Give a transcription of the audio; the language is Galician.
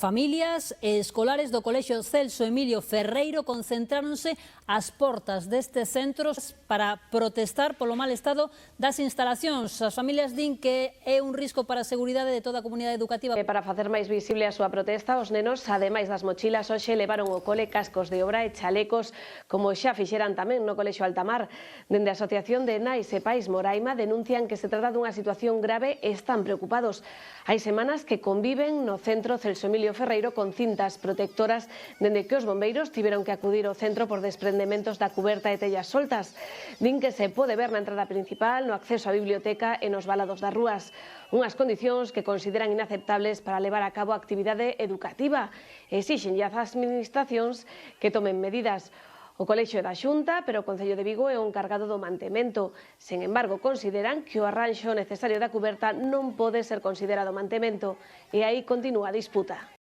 Familias e escolares do Colexio Celso Emilio Ferreiro concentráronse ás portas destes centros para protestar polo mal estado das instalacións. As familias din que é un risco para a seguridade de toda a comunidade educativa. Para facer máis visible a súa protesta, os nenos, ademais das mochilas, hoxe levaron ao cole cascos de obra e chalecos, como xa fixeran tamén no Colexio Altamar. Dende a Asociación de Nais e Pais Moraima denuncian que se trata dunha situación grave e están preocupados. Hai semanas que conviven no centro Celso Emilio Ferreiro con cintas protectoras dende que os bombeiros tiveron que acudir ao centro por desprendementos da cuberta e tellas soltas. Din que se pode ver na entrada principal, no acceso á biblioteca e nos valados das rúas. Unhas condicións que consideran inaceptables para levar a cabo a actividade educativa. Exixen ás administracións que tomen medidas. O Colexio é da Xunta, pero o Concello de Vigo é o encargado do mantemento. Sen embargo, consideran que o arranxo necesario da cuberta non pode ser considerado mantemento e aí continúa a disputa.